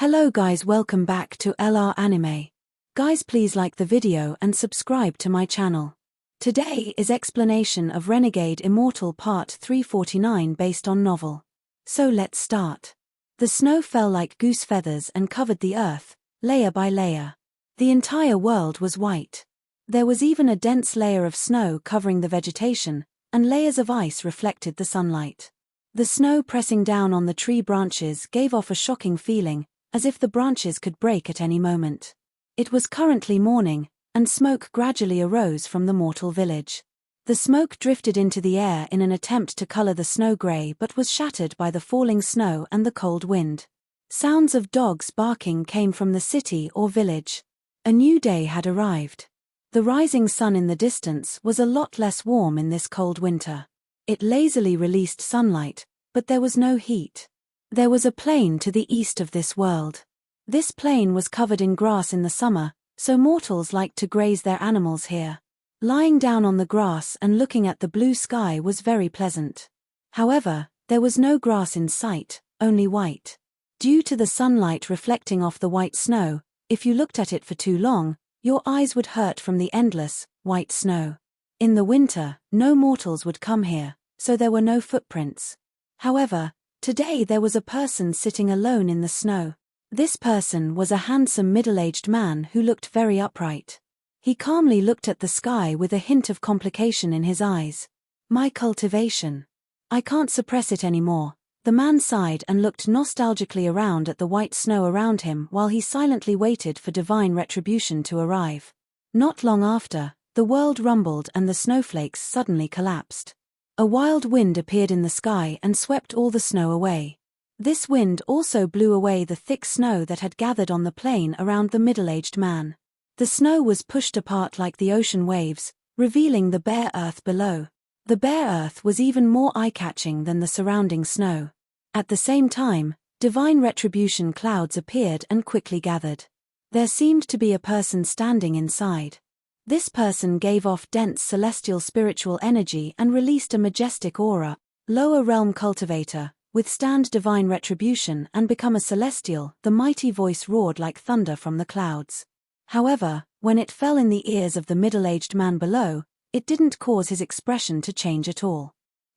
Hello guys, welcome back to LR Anime. Guys, please like the video and subscribe to my channel. Today is explanation of Renegade Immortal Part 349 based on novel. So let's start. The snow fell like goose feathers and covered the earth, layer by layer. The entire world was white. There was even a dense layer of snow covering the vegetation, and layers of ice reflected the sunlight. The snow pressing down on the tree branches gave off a shocking feeling, as if the branches could break at any moment. It was currently morning, and smoke gradually arose from the mortal village. The smoke drifted into the air in an attempt to color the snow gray but was shattered by the falling snow and the cold wind. Sounds of dogs barking came from the city or village. A new day had arrived. The rising sun in the distance was a lot less warm in this cold winter. It lazily released sunlight, but there was no heat. There was a plain to the east of this world. This plain was covered in grass in the summer, so mortals liked to graze their animals here. Lying down on the grass and looking at the blue sky was very pleasant. However, there was no grass in sight, only white. Due to the sunlight reflecting off the white snow, if you looked at it for too long, your eyes would hurt from the endless, white snow. In the winter, no mortals would come here, so there were no footprints. However, today there was a person sitting alone in the snow. This person was a handsome middle-aged man who looked very upright. He calmly looked at the sky with a hint of complication in his eyes. My cultivation. I can't suppress it anymore. The man sighed and looked nostalgically around at the white snow around him while he silently waited for divine retribution to arrive. Not long after, the world rumbled and the snowflakes suddenly collapsed. A wild wind appeared in the sky and swept all the snow away. This wind also blew away the thick snow that had gathered on the plain around the middle-aged man. The snow was pushed apart like the ocean waves, revealing the bare earth below. The bare earth was even more eye-catching than the surrounding snow. At the same time, divine retribution clouds appeared and quickly gathered. There seemed to be a person standing inside. This person gave off dense celestial spiritual energy and released a majestic aura. Lower realm cultivator, withstand divine retribution and become a celestial. The mighty voice roared like thunder from the clouds. However, when it fell in the ears of the middle-aged man below, it didn't cause his expression to change at all.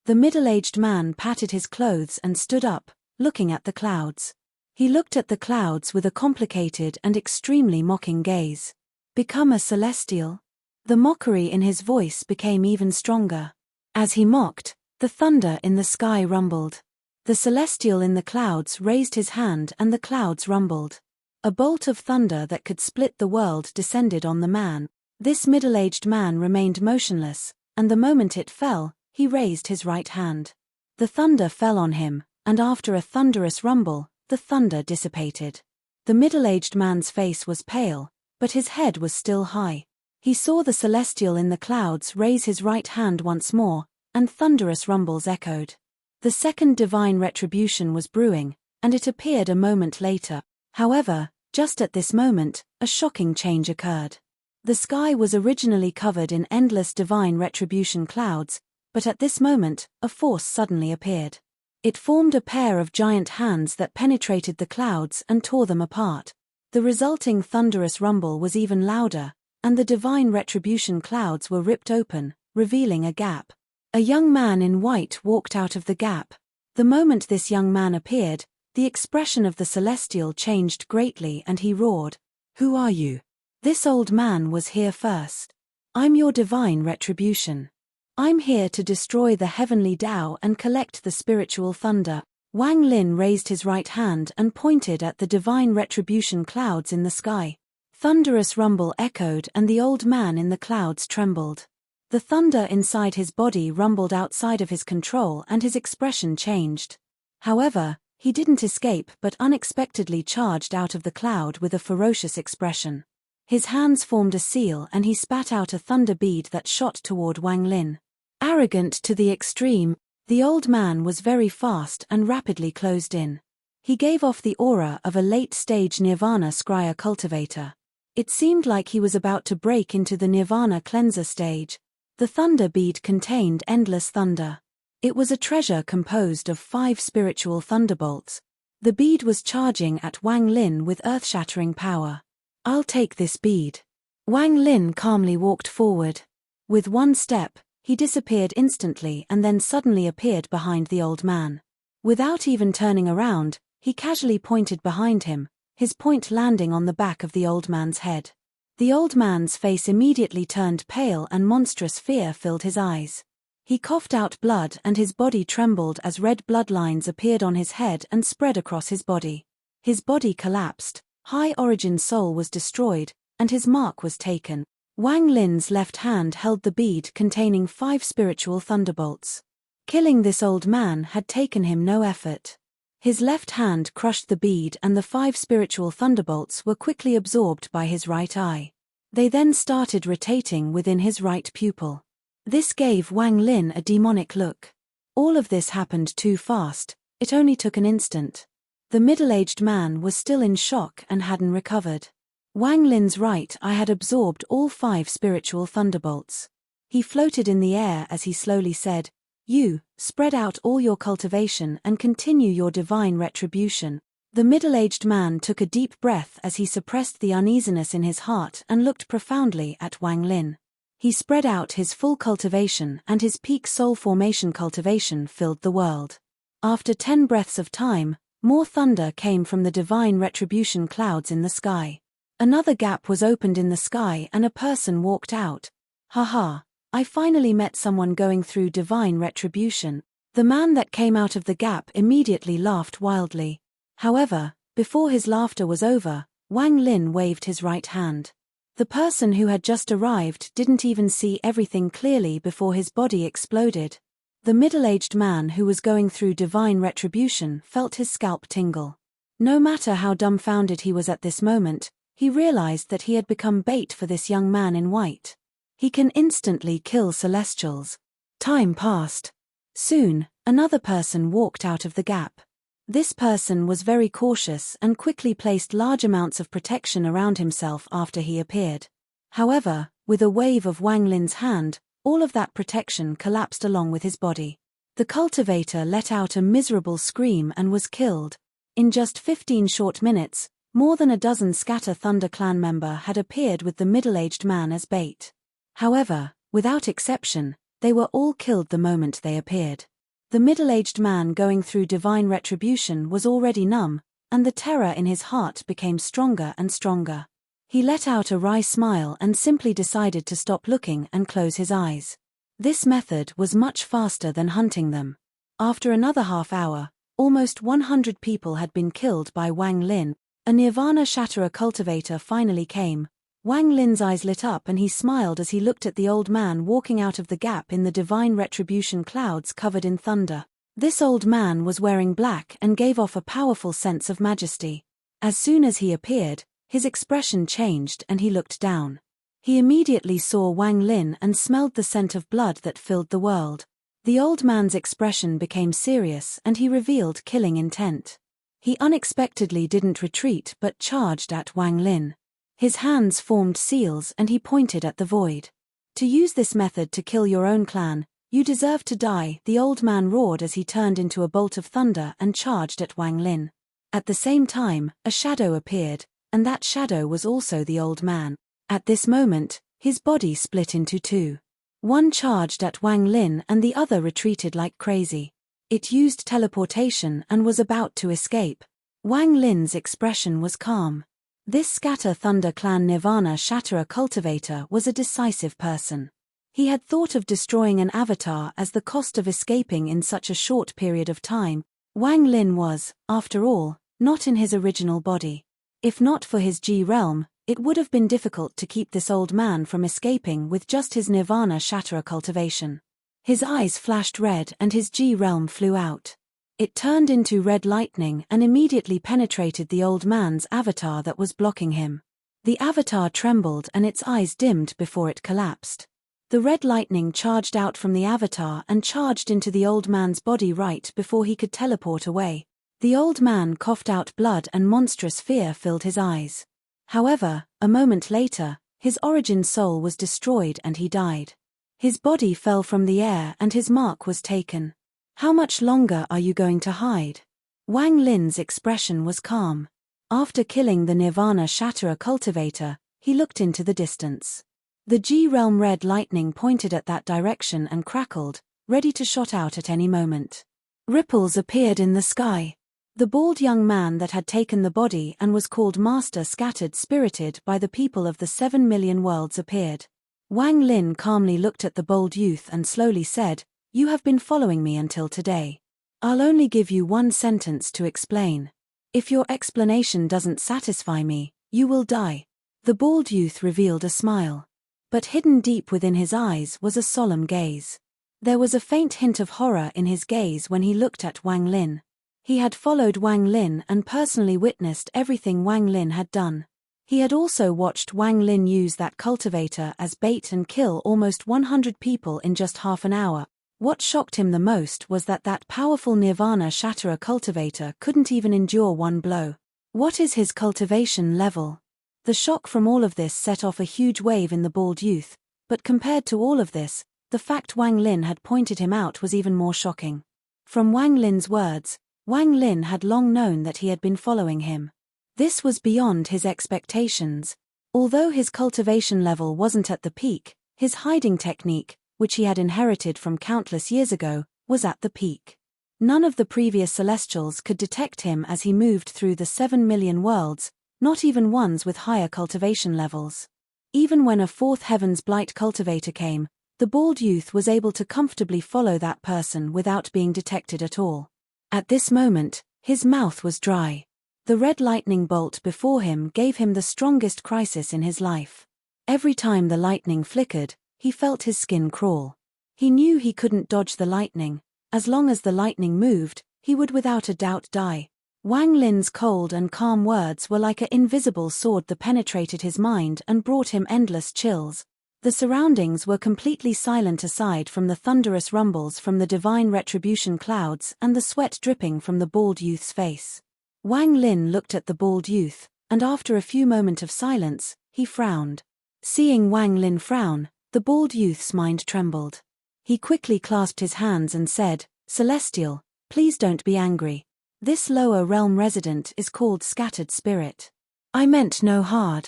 The middle-aged man patted his clothes and stood up, looking at the clouds. He looked at the clouds with a complicated and extremely mocking gaze. Become a celestial? The mockery in his voice became even stronger. As he mocked, the thunder in the sky rumbled. The celestial in the clouds raised his hand and the clouds rumbled. A bolt of thunder that could split the world descended on the man. This middle-aged man remained motionless, and the moment it fell, he raised his right hand. The thunder fell on him, and after a thunderous rumble, the thunder dissipated. The middle-aged man's face was pale, but his head was still high. He saw the celestial in the clouds raise his right hand once more, and thunderous rumbles echoed. The second divine retribution was brewing, and it appeared a moment later. However, just at this moment, a shocking change occurred. The sky was originally covered in endless divine retribution clouds, but at this moment, a force suddenly appeared. It formed a pair of giant hands that penetrated the clouds and tore them apart. The resulting thunderous rumble was even louder, and the divine retribution clouds were ripped open, revealing a gap. A young man in white walked out of the gap. The moment this young man appeared, the expression of the celestial changed greatly and he roared, "Who are you?" This old man was here first. "I'm your divine retribution. I'm here to destroy the heavenly Tao and collect the spiritual thunder." Wang Lin raised his right hand and pointed at the divine retribution clouds in the sky. Thunderous rumble echoed and the old man in the clouds trembled. The thunder inside his body rumbled outside of his control and his expression changed. However, he didn't escape but unexpectedly charged out of the cloud with a ferocious expression. His hands formed a seal and he spat out a thunder bead that shot toward Wang Lin. Arrogant to the extreme, the old man was very fast and rapidly closed in. He gave off the aura of a late-stage Nirvana Scryer cultivator. It seemed like he was about to break into the Nirvana cleanser stage. The thunder bead contained endless thunder. It was a treasure composed of 5 spiritual thunderbolts. The bead was charging at Wang Lin with earth-shattering power. "I'll take this bead." Wang Lin calmly walked forward. With one step, he disappeared instantly and then suddenly appeared behind the old man. Without even turning around, he casually pointed behind him, his point landing on the back of the old man's head. The old man's face immediately turned pale and monstrous fear filled his eyes. He coughed out blood and his body trembled as red bloodlines appeared on his head and spread across his body. His body collapsed, High Origin soul was destroyed, and his mark was taken. Wang Lin's left hand held the bead containing 5 spiritual thunderbolts. Killing this old man had taken him no effort. His left hand crushed the bead and the 5 spiritual thunderbolts were quickly absorbed by his right eye. They then started rotating within his right pupil. This gave Wang Lin a demonic look. All of this happened too fast, it only took an instant. The middle-aged man was still in shock and hadn't recovered. Wang Lin's right eye had absorbed all 5 spiritual thunderbolts. He floated in the air as he slowly said, "You, spread out all your cultivation and continue your divine retribution." The middle-aged man took a deep breath as he suppressed the uneasiness in his heart and looked profoundly at Wang Lin. He spread out his full cultivation and his peak soul formation cultivation filled the world. After 10 breaths of time, more thunder came from the divine retribution clouds in the sky. Another gap was opened in the sky and a person walked out. "Haha, I finally met someone going through divine retribution." The man that came out of the gap immediately laughed wildly. However, before his laughter was over, Wang Lin waved his right hand. The person who had just arrived didn't even see everything clearly before his body exploded. The middle-aged man who was going through divine retribution felt his scalp tingle. No matter how dumbfounded he was at this moment, he realized that he had become bait for this young man in white. He can instantly kill celestials. Time passed. Soon, another person walked out of the gap. This person was very cautious and quickly placed large amounts of protection around himself after he appeared. However, with a wave of Wang Lin's hand, all of that protection collapsed along with his body. The cultivator let out a miserable scream and was killed. In just 15 short minutes, more than a dozen Scatter Thunder clan member had appeared with the middle-aged man as bait. However, without exception, they were all killed the moment they appeared. The middle-aged man going through divine retribution was already numb, and the terror in his heart became stronger and stronger. He let out a wry smile and simply decided to stop looking and close his eyes. This method was much faster than hunting them. After another half hour, almost 100 people had been killed by Wang Lin. A Nirvana Shatterer cultivator finally came. Wang Lin's eyes lit up and he smiled as he looked at the old man walking out of the gap in the divine retribution clouds covered in thunder. This old man was wearing black and gave off a powerful sense of majesty. As soon as he appeared, his expression changed and he looked down. He immediately saw Wang Lin and smelled the scent of blood that filled the world. The old man's expression became serious and he revealed killing intent. He unexpectedly didn't retreat but charged at Wang Lin. His hands formed seals and he pointed at the void. "To use this method to kill your own clan, you deserve to die," the old man roared as he turned into a bolt of thunder and charged at Wang Lin. At the same time, a shadow appeared, and that shadow was also the old man. At this moment, his body split into 2. One charged at Wang Lin and the other retreated like crazy. It used teleportation and was about to escape. Wang Lin's expression was calm. This Scatter Thunder clan Nirvana Shatterer cultivator was a decisive person. He had thought of destroying an avatar as the cost of escaping in such a short period of time. Wang Lin was, after all, not in his original body. If not for his G realm, it would have been difficult to keep this old man from escaping with just his Nirvana Shatterer cultivation. His eyes flashed red and his G realm flew out. It turned into red lightning and immediately penetrated the old man's avatar that was blocking him. The avatar trembled and its eyes dimmed before it collapsed. The red lightning charged out from the avatar and charged into the old man's body right before he could teleport away. The old man coughed out blood and monstrous fear filled his eyes. However, a moment later, his origin soul was destroyed and he died. His body fell from the air and his mark was taken. "How much longer are you going to hide?" Wang Lin's expression was calm. After killing the Nirvana Shatterer cultivator, he looked into the distance. The G-realm red lightning pointed at that direction and crackled, ready to shot out at any moment. Ripples appeared in the sky. The bald young man that had taken the body and was called Master Scattered Spirited by the people of the 7 million worlds appeared. Wang Lin calmly looked at the bold youth and slowly said, "You have been following me until today. I'll only give you one sentence to explain. If your explanation doesn't satisfy me, you will die." The bald youth revealed a smile. But hidden deep within his eyes was a solemn gaze. There was a faint hint of horror in his gaze when he looked at Wang Lin. He had followed Wang Lin and personally witnessed everything Wang Lin had done. He had also watched Wang Lin use that cultivator as bait and kill almost 100 people in just half an hour. What shocked him the most was that powerful Nirvana Shatterer cultivator couldn't even endure one blow. What is his cultivation level? The shock from all of this set off a huge wave in the bald youth, but compared to all of this, the fact Wang Lin had pointed him out was even more shocking. From Wang Lin's words, Wang Lin had long known that he had been following him. This was beyond his expectations. Although his cultivation level wasn't at the peak, his hiding technique, which he had inherited from countless years ago, was at the peak. None of the previous Celestials could detect him as he moved through the 7 million worlds, not even ones with higher cultivation levels. Even when a fourth Heaven's Blight cultivator came, the bald youth was able to comfortably follow that person without being detected at all. At this moment, his mouth was dry. The red lightning bolt before him gave him the strongest crisis in his life. Every time the lightning flickered, he felt his skin crawl. He knew he couldn't dodge the lightning. As long as the lightning moved, he would without a doubt die. Wang Lin's cold and calm words were like an invisible sword that penetrated his mind and brought him endless chills. The surroundings were completely silent aside from the thunderous rumbles from the divine retribution clouds and the sweat dripping from the bald youth's face. Wang Lin looked at the bald youth, and after a few moments of silence, he frowned. Seeing Wang Lin frown, the bald youth's mind trembled. He quickly clasped his hands and said, "Celestial, please don't be angry. This lower realm resident is called Scattered Spirit. I meant no harm.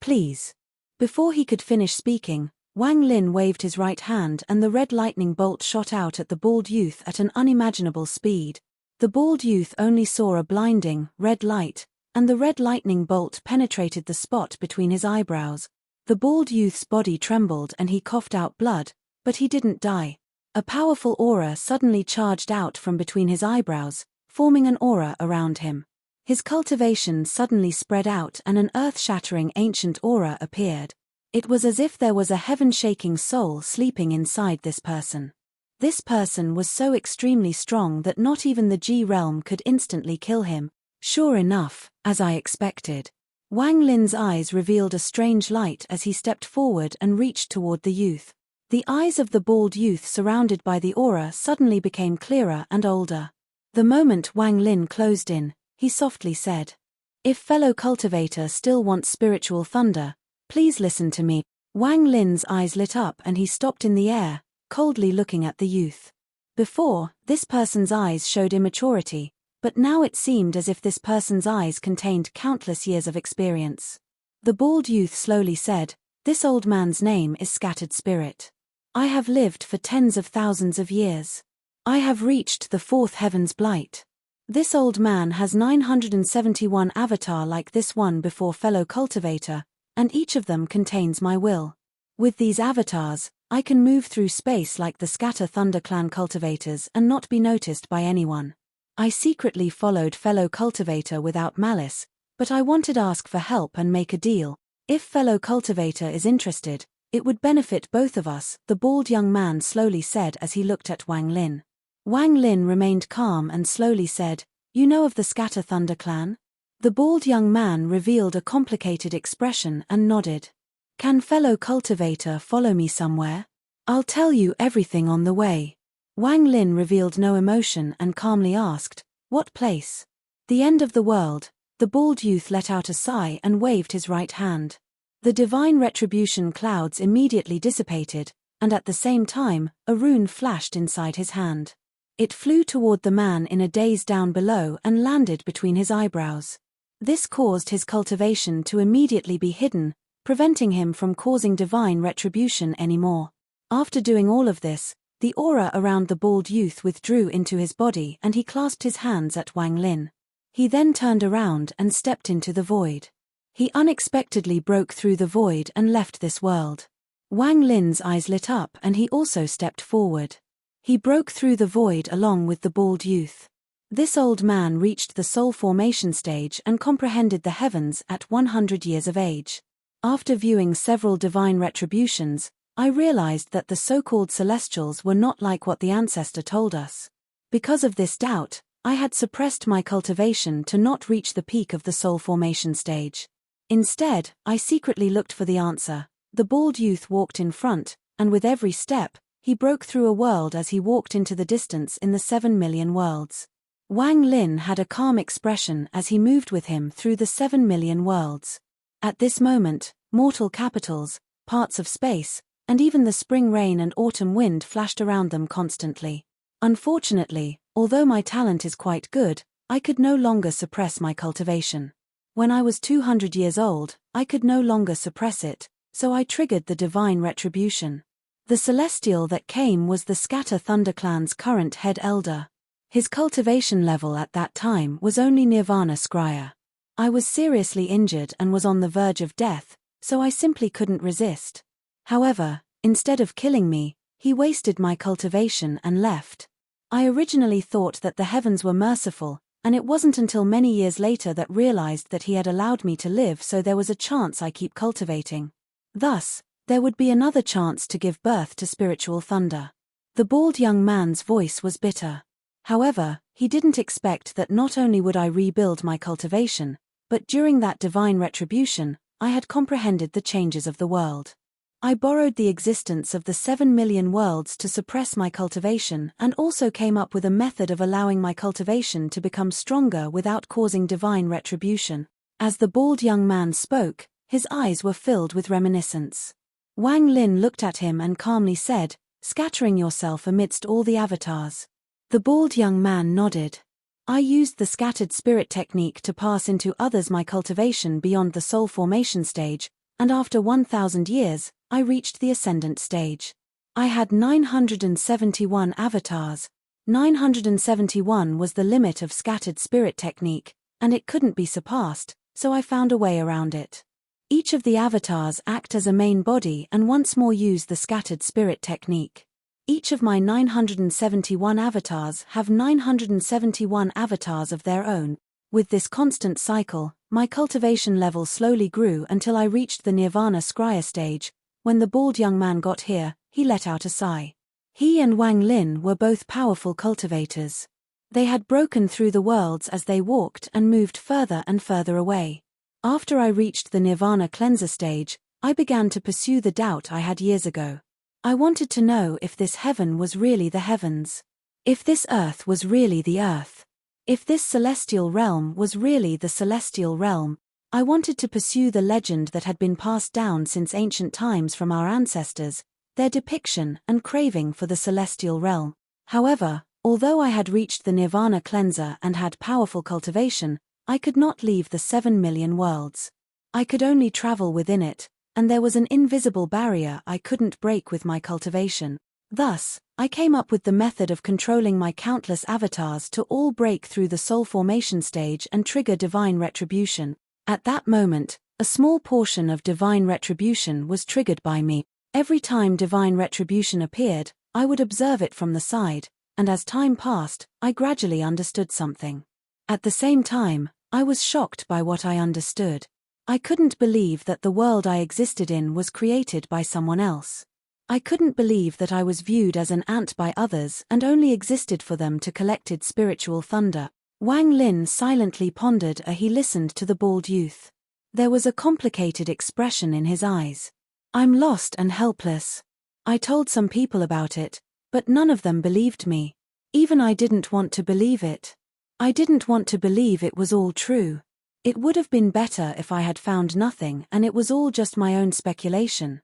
Please." Before he could finish speaking, Wang Lin waved his right hand and the red lightning bolt shot out at the bald youth at an unimaginable speed. The bald youth only saw a blinding, red light, and the red lightning bolt penetrated the spot between his eyebrows. The bald youth's body trembled and he coughed out blood, but he didn't die. A powerful aura suddenly charged out from between his eyebrows, forming an aura around him. His cultivation suddenly spread out and an earth-shattering ancient aura appeared. It was as if there was a heaven-shaking soul sleeping inside this person. This person was so extremely strong that not even the G-realm could instantly kill him. Sure enough, as I expected. Wang Lin's eyes revealed a strange light as he stepped forward and reached toward the youth. The eyes of the bald youth surrounded by the aura suddenly became clearer and older. The moment Wang Lin closed in, he softly said, "If fellow cultivator still wants spiritual thunder, please listen to me." Wang Lin's eyes lit up and he stopped in the air, coldly looking at the youth. Before, this person's eyes showed immaturity, but now it seemed as if this person's eyes contained countless years of experience. The bald youth slowly said, "This old man's name is Scattered Spirit. I have lived for tens of thousands of years. I have reached the fourth Heaven's Blight. This old man has 971 avatar like this one before fellow cultivator, and each of them contains my will. With these avatars, I can move through space like the Scatter Thunder Clan cultivators and not be noticed by anyone. I secretly followed fellow cultivator without malice, but I wanted to ask for help and make a deal. If fellow cultivator is interested, it would benefit both of us," the bald young man slowly said as he looked at Wang Lin. Wang Lin remained calm and slowly said, "You know of the Scatter Thunder Clan?" The bald young man revealed a complicated expression and nodded. "Can fellow cultivator follow me somewhere? I'll tell you everything on the way." Wang Lin revealed no emotion and calmly asked, "What place?" "The end of the world." The bald youth let out a sigh and waved his right hand. The divine retribution clouds immediately dissipated, and at the same time, a rune flashed inside his hand. It flew toward the man in a daze down below and landed between his eyebrows. This caused his cultivation to immediately be hidden, preventing him from causing divine retribution anymore. After doing all of this, the aura around the bald youth withdrew into his body and he clasped his hands at Wang Lin. He then turned around and stepped into the void. He unexpectedly broke through the void and left this world. Wang Lin's eyes lit up and he also stepped forward. He broke through the void along with the bald youth. This old man reached the soul formation stage and comprehended the heavens at 100 years of age. After viewing several divine retributions, I realized that the so-called celestials were not like what the ancestor told us. Because of this doubt, I had suppressed my cultivation to not reach the peak of the soul formation stage. Instead, I secretly looked for the answer. The bald youth walked in front, and with every step, he broke through a world as he walked into the distance in the 7 million worlds. Wang Lin had a calm expression as he moved with him through the 7 million worlds. At this moment, mortal capitals, parts of space, and even the spring rain and autumn wind flashed around them constantly. Unfortunately, although my talent is quite good, I could no longer suppress my cultivation. When I was 200 years old, I could no longer suppress it, so I triggered the divine retribution. The celestial that came was the Scatter Thunderclan's current head elder. His cultivation level at that time was only Nirvana Scryer. I was seriously injured and was on the verge of death, so I simply couldn't resist. However, instead of killing me, he wasted my cultivation and left. I originally thought that the heavens were merciful, and it wasn't until many years later that realized that he had allowed me to live so there was a chance I keep cultivating. Thus, there would be another chance to give birth to spiritual thunder. The bald young man's voice was bitter. However, he didn't expect that not only would I rebuild my cultivation, but during that divine retribution, I had comprehended the changes of the world. I borrowed the existence of the 7 million worlds to suppress my cultivation and also came up with a method of allowing my cultivation to become stronger without causing divine retribution. As the bald young man spoke, his eyes were filled with reminiscence. Wang Lin looked at him and calmly said, "Scattering yourself amidst all the avatars." The bald young man nodded. I used the scattered spirit technique to pass into others my cultivation beyond the soul formation stage, and after 1,000 years, I reached the ascendant stage. I had 971 avatars. 971 was the limit of scattered spirit technique, and it couldn't be surpassed, so I found a way around it. Each of the avatars act as a main body and once more use the scattered spirit technique. Each of my 971 avatars have 971 avatars of their own. With this constant cycle, my cultivation level slowly grew until I reached the Nirvana Scryer stage. When the bald young man got here, he let out a sigh. He and Wang Lin were both powerful cultivators. They had broken through the worlds as they walked and moved further and further away. After I reached the Nirvana Cleanser stage, I began to pursue the doubt I had years ago. I wanted to know if this heaven was really the heavens. If this earth was really the earth. If this celestial realm was really the celestial realm. I wanted to pursue the legend that had been passed down since ancient times from our ancestors, their depiction and craving for the celestial realm. However, although I had reached the Nirvana Cleanser and had powerful cultivation, I could not leave the 7 million worlds. I could only travel within it, and there was an invisible barrier I couldn't break with my cultivation. Thus, I came up with the method of controlling my countless avatars to all break through the soul formation stage and trigger divine retribution. At that moment, a small portion of divine retribution was triggered by me. Every time divine retribution appeared, I would observe it from the side, and as time passed, I gradually understood something. At the same time, I was shocked by what I understood. I couldn't believe that the world I existed in was created by someone else. I couldn't believe that I was viewed as an ant by others and only existed for them to collect spiritual thunder. Wang Lin silently pondered as he listened to the bald youth. There was a complicated expression in his eyes. "I'm lost and helpless. I told some people about it, but none of them believed me. Even I didn't want to believe it. I didn't want to believe it was all true. It would have been better if I had found nothing and it was all just my own speculation.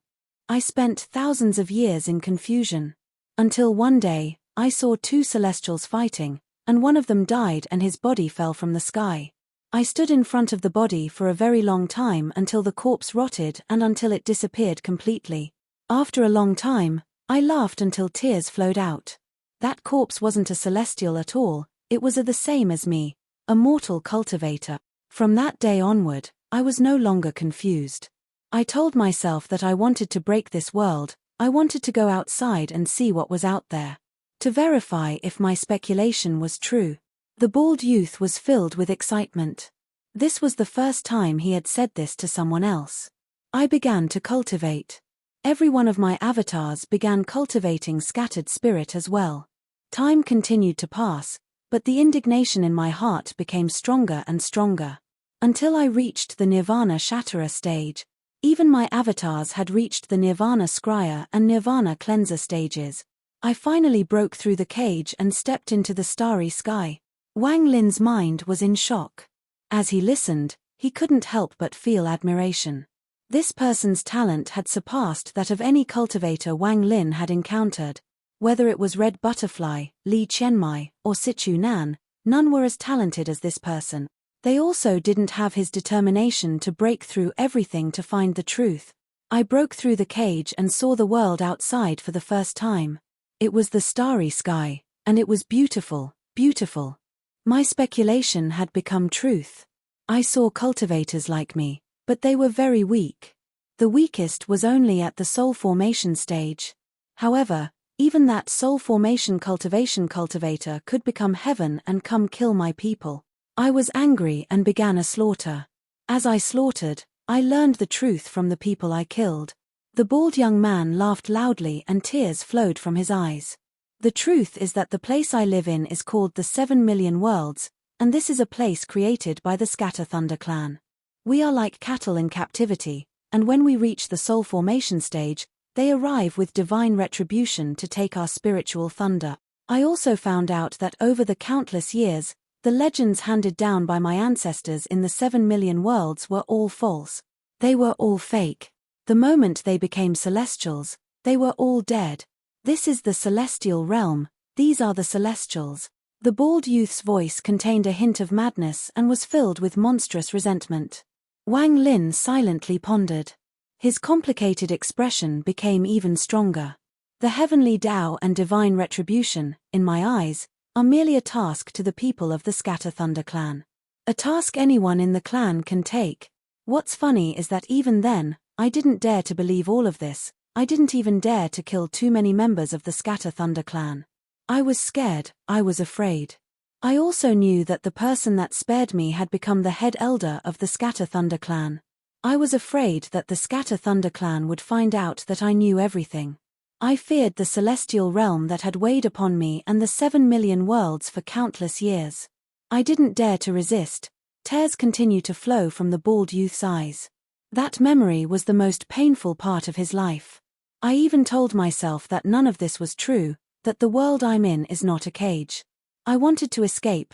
I spent thousands of years in confusion. Until one day, I saw two celestials fighting, and one of them died and his body fell from the sky. I stood in front of the body for a very long time until the corpse rotted and until it disappeared completely. After a long time, I laughed until tears flowed out. That corpse wasn't a celestial at all, it was the same as me, a mortal cultivator. From that day onward, I was no longer confused. I told myself that I wanted to break this world, I wanted to go outside and see what was out there. To verify if my speculation was true. The bald youth was filled with excitement. This was the first time he had said this to someone else. I began to cultivate. Every one of my avatars began cultivating scattered spirit as well. Time continued to pass, but the indignation in my heart became stronger and stronger. Until I reached the Nirvana Shatterer stage. Even my avatars had reached the Nirvana Scryer and Nirvana Cleanser stages. I finally broke through the cage and stepped into the starry sky. Wang Lin's mind was in shock. As he listened, he couldn't help but feel admiration. This person's talent had surpassed that of any cultivator Wang Lin had encountered. Whether it was Red Butterfly, Li Qianmai, or Sichu Nan, none were as talented as this person. They also didn't have his determination to break through everything to find the truth. I broke through the cage and saw the world outside for the first time. It was the starry sky, and it was beautiful, beautiful. My speculation had become truth. I saw cultivators like me, but they were very weak. The weakest was only at the soul formation stage. However, even that soul formation cultivation cultivator could become heaven and come kill my people. I was angry and began a slaughter. As I slaughtered, I learned the truth from the people I killed. The bald young man laughed loudly and tears flowed from his eyes. The truth is that the place I live in is called the 7 Million Worlds, and this is a place created by the Scatter Thunder clan. We are like cattle in captivity, and when we reach the soul formation stage, they arrive with divine retribution to take our spiritual thunder. I also found out that over the countless years, the legends handed down by my ancestors in the 7 Million Worlds were all false. They were all fake. The moment they became celestials, they were all dead. This is the celestial realm, these are the celestials. The bald youth's voice contained a hint of madness and was filled with monstrous resentment. Wang Lin silently pondered. His complicated expression became even stronger. The heavenly Tao and divine retribution, in my eyes, are merely a task to the people of the Scatter Thunder clan. A task anyone in the clan can take. What's funny is that even then, I didn't dare to believe all of this, I didn't even dare to kill too many members of the Scatter Thunder clan. I was scared, I was afraid. I also knew that the person that spared me had become the head elder of the Scatter Thunder clan. I was afraid that the Scatter Thunder clan would find out that I knew everything. I feared the celestial realm that had weighed upon me and the 7 Million Worlds for countless years. I didn't dare to resist. Tears continued to flow from the bald youth's eyes. That memory was the most painful part of his life. I even told myself that none of this was true, that the world I'm in is not a cage. I wanted to escape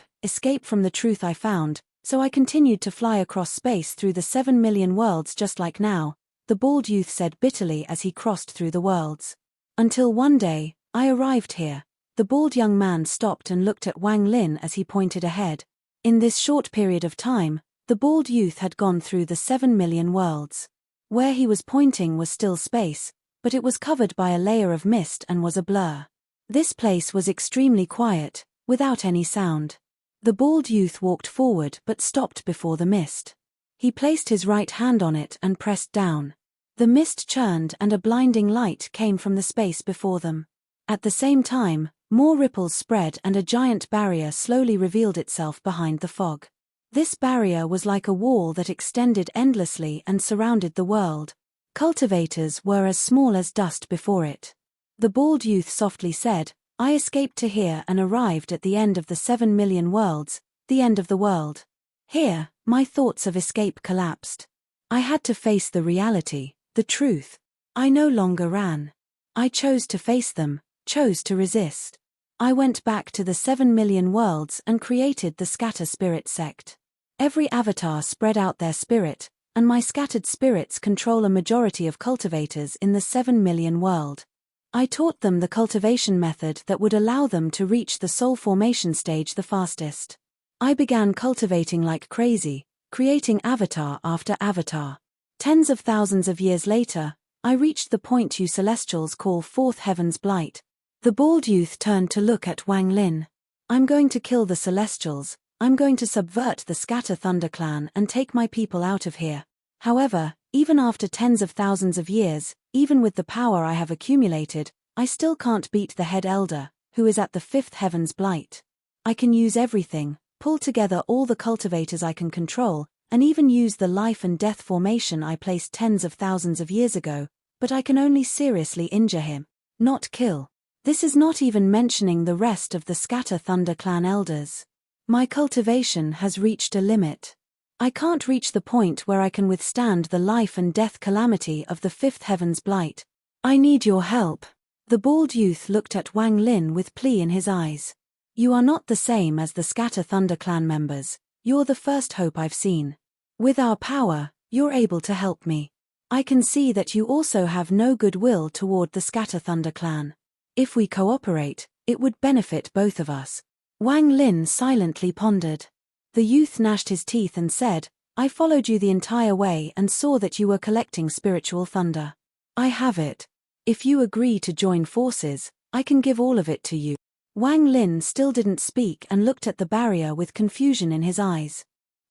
from the truth I found, so I continued to fly across space through the 7 Million Worlds just like now, the bald youth said bitterly as he crossed through the worlds. Until one day, I arrived here. The bald young man stopped and looked at Wang Lin as he pointed ahead. In this short period of time, the bald youth had gone through the 7 Million Worlds. Where he was pointing was still space, but it was covered by a layer of mist and was a blur. This place was extremely quiet, without any sound. The bald youth walked forward but stopped before the mist. He placed his right hand on it and pressed down. The mist churned and a blinding light came from the space before them. At the same time, more ripples spread and a giant barrier slowly revealed itself behind the fog. This barrier was like a wall that extended endlessly and surrounded the world. Cultivators were as small as dust before it. The bald youth softly said, "I escaped to here and arrived at the end of the 7 Million Worlds, the end of the world. Here, my thoughts of escape collapsed. I had to face the reality, the truth. I no longer ran. I chose to face them, chose to resist. I went back to the 7 Million Worlds and created the Scatter Spirit sect. Every avatar spread out their spirit, and my scattered spirits control a majority of cultivators in the 7 Million World. I taught them the cultivation method that would allow them to reach the soul formation stage the fastest. I began cultivating like crazy, creating avatar after avatar. Tens of thousands of years later, I reached the point you Celestials call Fourth Heaven's Blight. The bald youth turned to look at Wang Lin. I'm going to kill the Celestials, I'm going to subvert the Scatter Thunder clan and take my people out of here. However, even after tens of thousands of years, even with the power I have accumulated, I still can't beat the head elder, who is at the Fifth Heaven's Blight. I can use everything, pull together all the cultivators I can control, and even use the life and death formation I placed tens of thousands of years ago, but I can only seriously injure him, not kill. This is not even mentioning the rest of the Scatter Thunder clan elders. My cultivation has reached a limit. I can't reach the point where I can withstand the life and death calamity of the Fifth Heaven's Blight. I need your help. The bald youth looked at Wang Lin with plea in his eyes. You are not the same as the Scatter Thunder clan members, you're the first hope I've seen. With our power, you're able to help me. I can see that you also have no goodwill toward the Scatter Thunder clan. If we cooperate, it would benefit both of us. Wang Lin silently pondered. The youth gnashed his teeth and said, I followed you the entire way and saw that you were collecting spiritual thunder. I have it. If you agree to join forces, I can give all of it to you. Wang Lin still didn't speak and looked at the barrier with confusion in his eyes.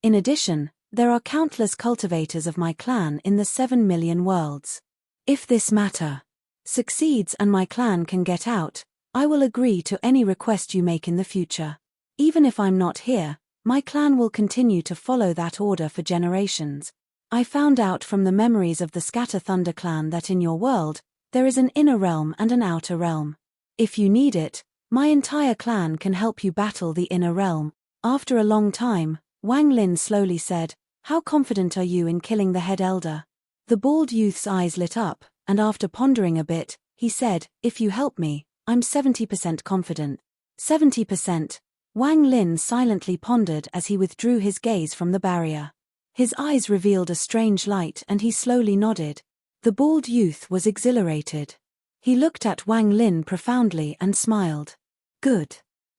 In addition, there are countless cultivators of my clan in the 7 million worlds. If this matter succeeds and my clan can get out, I will agree to any request you make in the future. Even if I'm not here, my clan will continue to follow that order for generations. I found out from the memories of the Scatter Thunder clan that in your world, there is an inner realm and an outer realm. If you need it, my entire clan can help you battle the inner realm. After a long time, Wang Lin slowly said, How confident are you in killing the head elder? The bald youth's eyes lit up, and after pondering a bit, he said, If you help me, I'm 70% confident. 70%. Wang Lin silently pondered as he withdrew his gaze from the barrier. His eyes revealed a strange light and he slowly nodded. The bald youth was exhilarated. He looked at Wang Lin profoundly and smiled. Good.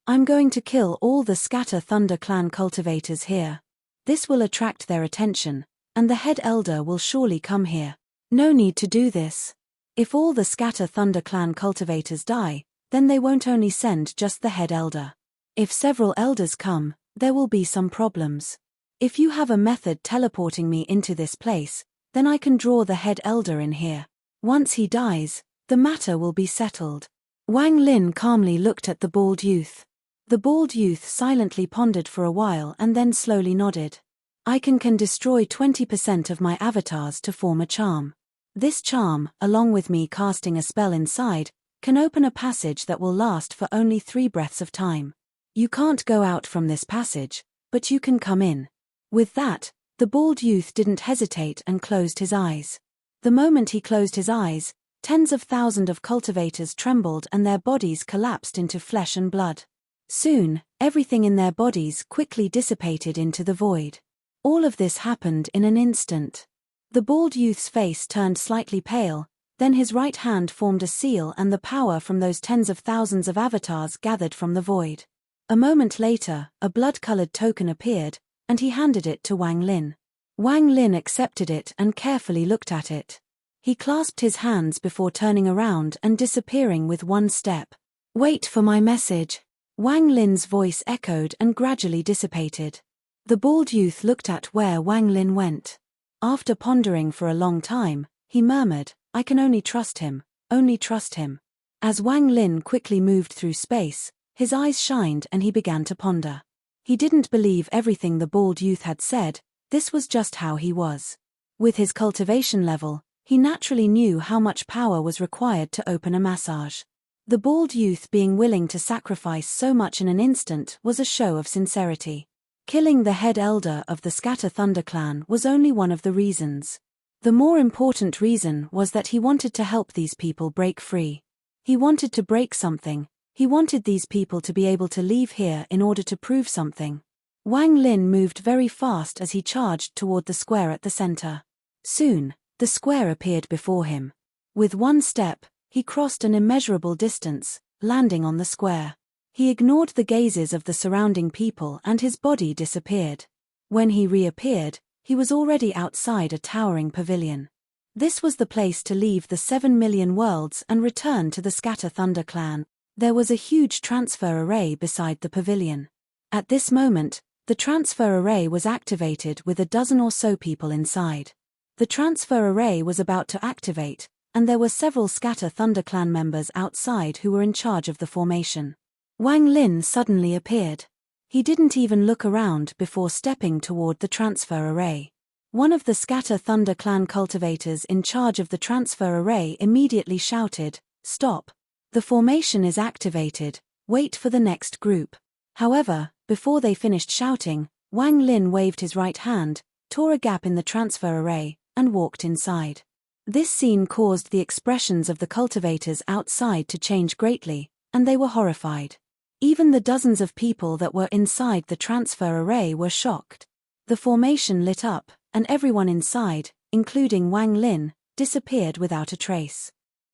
I'm going to kill all the Scatter Thunder clan cultivators here. This will attract their attention, and the head elder will surely come here. No need to do this. If all the Scatter Thunder clan cultivators die, then they won't only send just the head elder. If several elders come, there will be some problems. If you have a method teleporting me into this place, then I can draw the head elder in here. Once he dies, the matter will be settled. Wang Lin calmly looked at the bald youth. The bald youth silently pondered for a while and then slowly nodded. I can destroy 20% of my avatars to form a charm. This charm, along with me casting a spell inside, can open a passage that will last for only 3 breaths of time. You can't go out from this passage, but you can come in. With that, the bald youth didn't hesitate and closed his eyes. The moment he closed his eyes, tens of thousands of cultivators trembled and their bodies collapsed into flesh and blood. Soon, everything in their bodies quickly dissipated into the void. All of this happened in an instant. The bald youth's face turned slightly pale, then his right hand formed a seal and the power from those tens of thousands of avatars gathered from the void. A moment later, a blood-colored token appeared, and he handed it to Wang Lin. Wang Lin accepted it and carefully looked at it. He clasped his hands before turning around and disappearing with one step. Wait for my message. Wang Lin's voice echoed and gradually dissipated. The bald youth looked at where Wang Lin went. After pondering for a long time, he murmured, I can only trust him, only trust him. As Wang Lin quickly moved through space, his eyes shined and he began to ponder. He didn't believe everything the bald youth had said, this was just how he was. With his cultivation level, he naturally knew how much power was required to open a massage. The bald youth being willing to sacrifice so much in an instant was a show of sincerity. Killing the head elder of the Scatter Thunder clan was only one of the reasons. The more important reason was that he wanted to help these people break free. He wanted to break something. He wanted these people to be able to leave here in order to prove something. Wang Lin moved very fast as he charged toward the square at the center. Soon, the square appeared before him. With one step, He crossed an immeasurable distance, landing on the square. He ignored the gazes of the surrounding people and his body disappeared. When he reappeared, he was already outside a towering pavilion. This was the place to leave the 7 million worlds and return to the Scatter Thunder clan. There was a huge transfer array beside the pavilion. At this moment, the transfer array was activated with a dozen or so people inside. The transfer array was about to activate, and there were several Scatter Thunder clan members outside who were in charge of the formation. Wang Lin suddenly appeared. He didn't even look around before stepping toward the transfer array. One of the Scatter Thunder clan cultivators in charge of the transfer array immediately shouted, "Stop! The formation is activated, wait for the next group." However, before they finished shouting, Wang Lin waved his right hand, tore a gap in the transfer array, and walked inside. This scene caused the expressions of the cultivators outside to change greatly, and they were horrified. Even the dozens of people that were inside the transfer array were shocked. The formation lit up, and everyone inside, including Wang Lin, disappeared without a trace.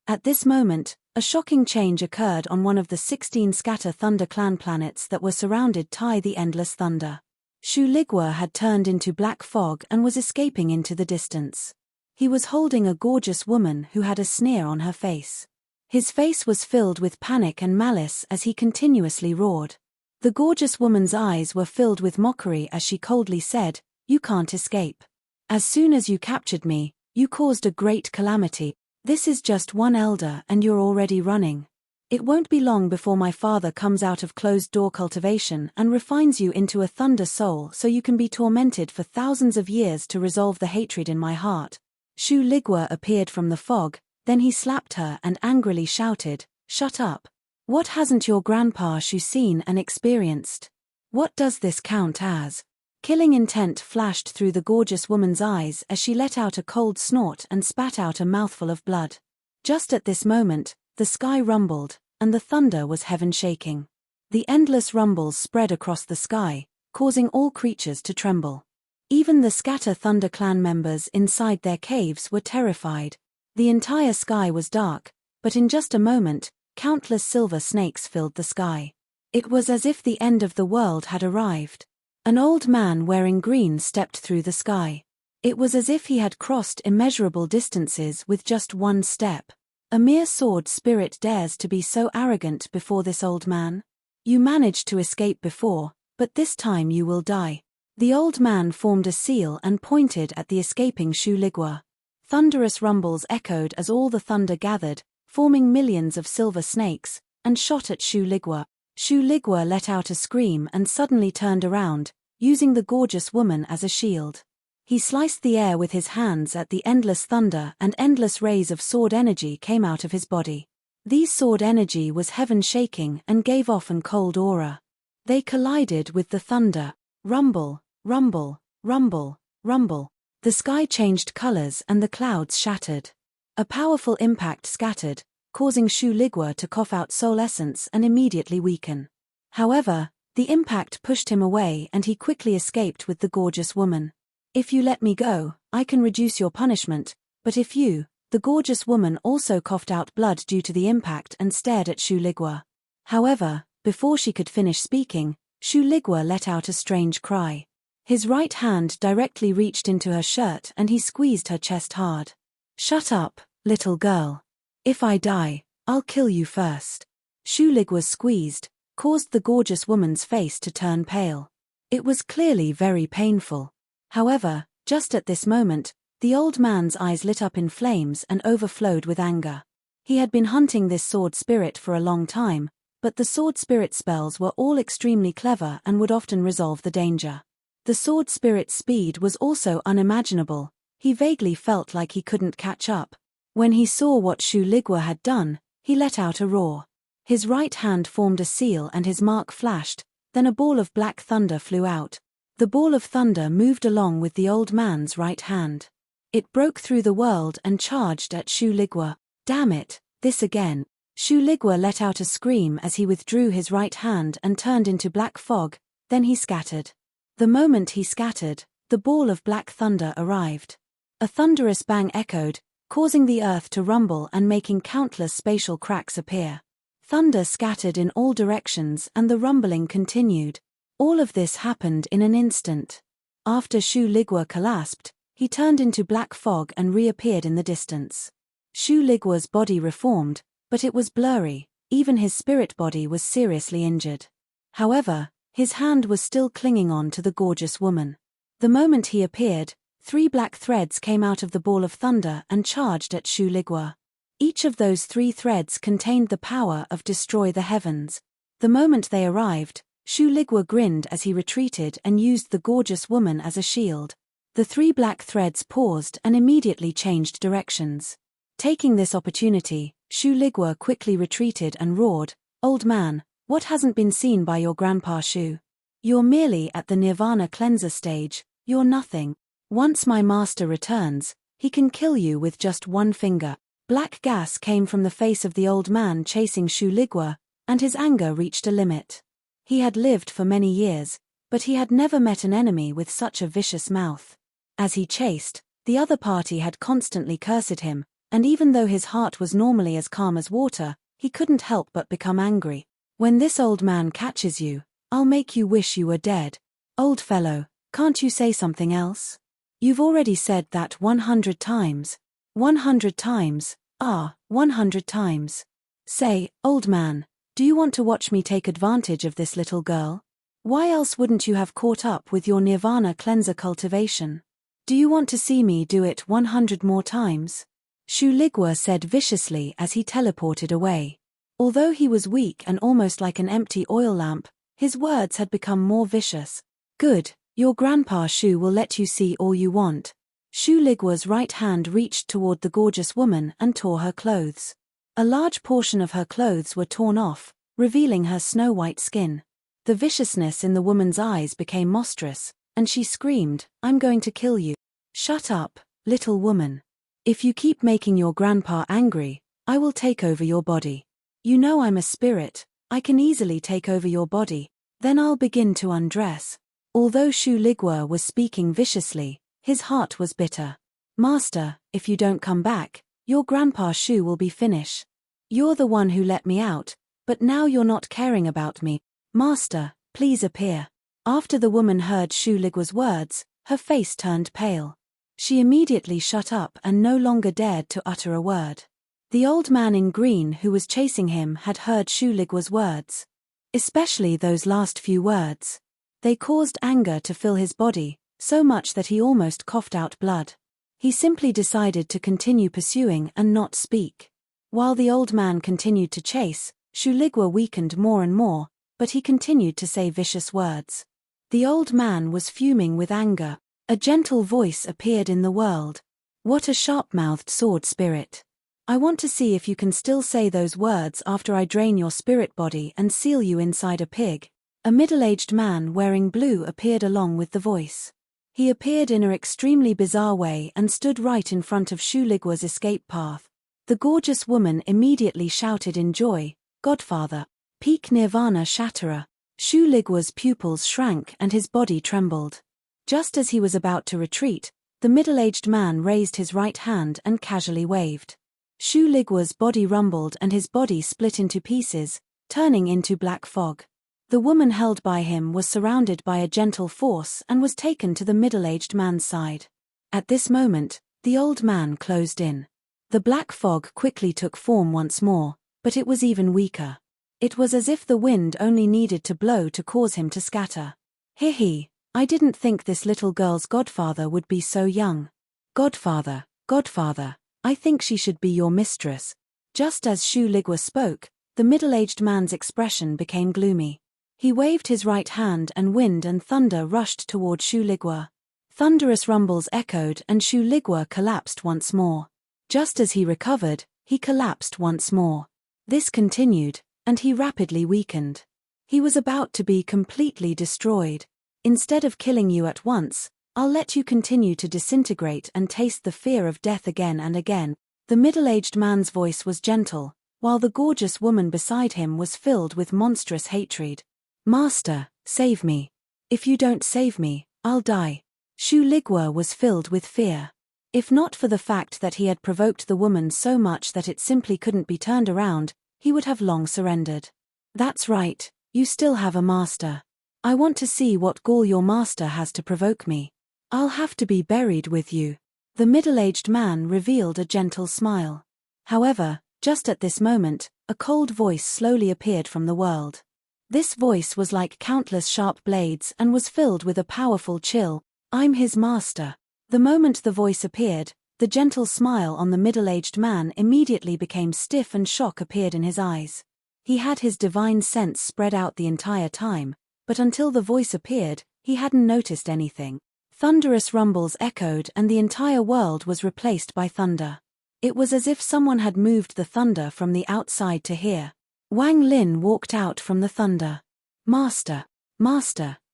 At this moment, a shocking change occurred on one of the 16 Scatter Thunder clan planets that were surrounded by the Endless Thunder. Shu Ligua had turned into black fog and was escaping into the distance. He was holding a gorgeous woman who had a sneer on her face. His face was filled with panic and malice as he continuously roared. The gorgeous woman's eyes were filled with mockery as she coldly said, "You can't escape. As soon as you captured me, you caused a great calamity. This is just one elder and you're already running. It won't be long before my father comes out of closed-door cultivation and refines you into a thunder soul so you can be tormented for thousands of years to resolve the hatred in my heart." Shu Ligua appeared from the fog, then he slapped her and angrily shouted, "Shut up. What hasn't your grandpa Shu seen and experienced? What does this count as?" Killing intent flashed through the gorgeous woman's eyes as she let out a cold snort and spat out a mouthful of blood. Just at this moment, the sky rumbled, and the thunder was heaven-shaking. The endless rumbles spread across the sky, causing all creatures to tremble. Even the Scatter Thunder clan members inside their caves were terrified. The entire sky was dark, but in just a moment, countless silver snakes filled the sky. It was as if the end of the world had arrived. An old man wearing green stepped through the sky. It was as if he had crossed immeasurable distances with just one step. A mere sword spirit dares to be so arrogant before this old man? You managed to escape before, but this time you will die. The old man formed a seal and pointed at the escaping Shu Ligua. Thunderous rumbles echoed as all the thunder gathered, forming millions of silver snakes, and shot at Shu Ligua. Shu Ligua let out a scream and suddenly turned around, using the gorgeous woman as a shield. He sliced the air with his hands at the endless thunder and endless rays of sword energy came out of his body. These sword energy was heaven-shaking and gave off an cold aura. They collided with the thunder. Rumble, rumble, rumble, rumble. The sky changed colors and the clouds shattered. A powerful impact scattered, causing Shu Ligua to cough out soul essence and immediately weaken. However, the impact pushed him away and he quickly escaped with the gorgeous woman. "If you let me go, I can reduce your punishment, but if you..." The gorgeous woman also coughed out blood due to the impact and stared at Shu Ligua. However, before she could finish speaking, Shu Ligua let out a strange cry. His right hand directly reached into her shirt and he squeezed her chest hard. "Shut up, little girl. If I die, I'll kill you first." Shu Ligua's squeezed caused the gorgeous woman's face to turn pale. It was clearly very painful. However, just at this moment, the old man's eyes lit up in flames and overflowed with anger. He had been hunting this sword spirit for a long time, but the sword spirit spells were all extremely clever and would often resolve the danger. The sword spirit's speed was also unimaginable. He vaguely felt like he couldn't catch up. When he saw what Shu Ligua had done, he let out a roar. His right hand formed a seal and his mark flashed, then a ball of black thunder flew out. The ball of thunder moved along with the old man's right hand. It broke through the world and charged at Shu Ligua. "Damn it, this again." Shu Ligua let out a scream as he withdrew his right hand and turned into black fog, then he scattered. The moment he scattered, the ball of black thunder arrived. A thunderous bang echoed, causing the earth to rumble and making countless spatial cracks appear. Thunder scattered in all directions and the rumbling continued. All of this happened in an instant. After Shu Ligua collapsed, he turned into black fog and reappeared in the distance. Shu Ligua's body reformed, but it was blurry, even his spirit body was seriously injured. However, his hand was still clinging on to the gorgeous woman. The moment he appeared, 3 black threads came out of the ball of thunder and charged at Shu Ligua. Each of those 3 threads contained the power of destroy the heavens. The moment they arrived, Shu Ligua grinned as he retreated and used the gorgeous woman as a shield. The 3 black threads paused and immediately changed directions. Taking this opportunity, Shu Ligua quickly retreated and roared, "Old man, what hasn't been seen by your grandpa Shu? You're merely at the Nirvana cleanser stage, you're nothing. Once my master returns, he can kill you with just 1 finger." Black gas came from the face of the old man chasing Shu Ligua, and his anger reached a limit. He had lived for many years, but he had never met an enemy with such a vicious mouth. As he chased, the other party had constantly cursed him, and even though his heart was normally as calm as water, he couldn't help but become angry. "When this old man catches you, I'll make you wish you were dead. Old fellow, can't you say something else? You've already said that 100 times. 100 times, 100 times. Say, old man, do you want to watch me take advantage of this little girl? Why else wouldn't you have caught up with your Nirvana cleanser cultivation? Do you want to see me do it 100 more times?" Shu Ligua said viciously as he teleported away. Although he was weak and almost like an empty oil lamp, his words had become more vicious. "Good, your grandpa Shu will let you see all you want." Shu Ligua's right hand reached toward the gorgeous woman and tore her clothes. A large portion of her clothes were torn off, revealing her snow-white skin. The viciousness in the woman's eyes became monstrous, and she screamed, "I'm going to kill you." "Shut up, little woman. If you keep making your grandpa angry, I will take over your body. You know I'm a spirit, I can easily take over your body. Then I'll begin to undress." Although Shu Ligua was speaking viciously, his heart was bitter. "Master, if you don't come back, your grandpa Shu will be finished. You're the one who let me out, but now you're not caring about me. Master, please appear." After the woman heard Shu Ligua's words, her face turned pale. She immediately shut up and no longer dared to utter a word. The old man in green who was chasing him had heard Shu Ligua's words. Especially those last few words. They caused anger to fill his body, so much that he almost coughed out blood. He simply decided to continue pursuing and not speak. While the old man continued to chase, Shu Ligua weakened more and more, but he continued to say vicious words. The old man was fuming with anger. A gentle voice appeared in the world. "What a sharp-mouthed sword spirit. I want to see if you can still say those words after I drain your spirit body and seal you inside a pig." A middle-aged man wearing blue appeared along with the voice. He appeared in an extremely bizarre way and stood right in front of Shu Ligua's escape path. The gorgeous woman immediately shouted in joy, "Godfather! Peak Nirvana Shatterer!" Shu Ligua's pupils shrank and his body trembled. Just as he was about to retreat, the middle-aged man raised his right hand and casually waved. Shu Ligua's body rumbled and his body split into pieces, turning into black fog. The woman held by him was surrounded by a gentle force and was taken to the middle-aged man's side. At this moment, the old man closed in. The black fog quickly took form once more, but it was even weaker. It was as if the wind only needed to blow to cause him to scatter. "Hee, I didn't think this little girl's godfather would be so young. Godfather, godfather, I think she should be your mistress." Just as Shu Ligua spoke, the middle-aged man's expression became gloomy. He waved his right hand and wind and thunder rushed toward Shu Ligua. Thunderous rumbles echoed and Shu Ligua collapsed once more. Just as he recovered, he collapsed once more. This continued, and he rapidly weakened. He was about to be completely destroyed. "Instead of killing you at once, I'll let you continue to disintegrate and taste the fear of death again and again." The middle-aged man's voice was gentle, while the gorgeous woman beside him was filled with monstrous hatred. "Master, save me. If you don't save me, I'll die." Shu Ligua was filled with fear. If not for the fact that he had provoked the woman so much that it simply couldn't be turned around, he would have long surrendered. That's right, you still have a master. I want to see what gall your master has to provoke me. I'll have to be buried with you. The middle-aged man revealed a gentle smile. However, just at this moment, a cold voice slowly appeared from the world. This voice was like countless sharp blades and was filled with a powerful chill. I'm his master. The moment the voice appeared, the gentle smile on the middle-aged man immediately became stiff and shock appeared in his eyes. He had his divine sense spread out the entire time, but until the voice appeared, he hadn't noticed anything. Thunderous rumbles echoed and the entire world was replaced by thunder. It was as if someone had moved the thunder from the outside to here. Wang Lin walked out from the thunder. Master,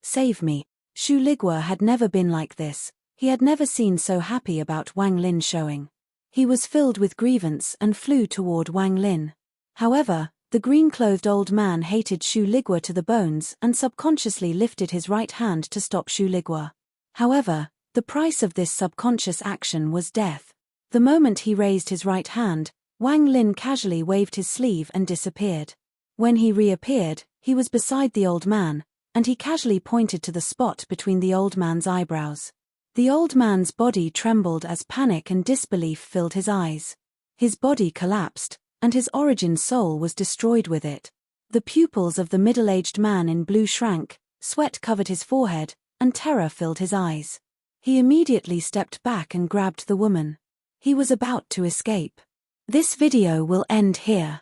save me. Shu Ligua had never been like this. He had never seen so happy about Wang Lin showing. He was filled with grievance and flew toward Wang Lin. However, the green-clothed old man hated Shu Ligua to the bones and subconsciously lifted his right hand to stop Shu Ligua. However, the price of this subconscious action was death. The moment he raised his right hand, Wang Lin casually waved his sleeve and disappeared. When he reappeared, he was beside the old man, and he casually pointed to the spot between the old man's eyebrows. The old man's body trembled as panic and disbelief filled his eyes. His body collapsed, and his origin soul was destroyed with it. The pupils of the middle-aged man in blue shrank, sweat covered his forehead, and terror filled his eyes. He immediately stepped back and grabbed the woman. He was about to escape. This video will end here.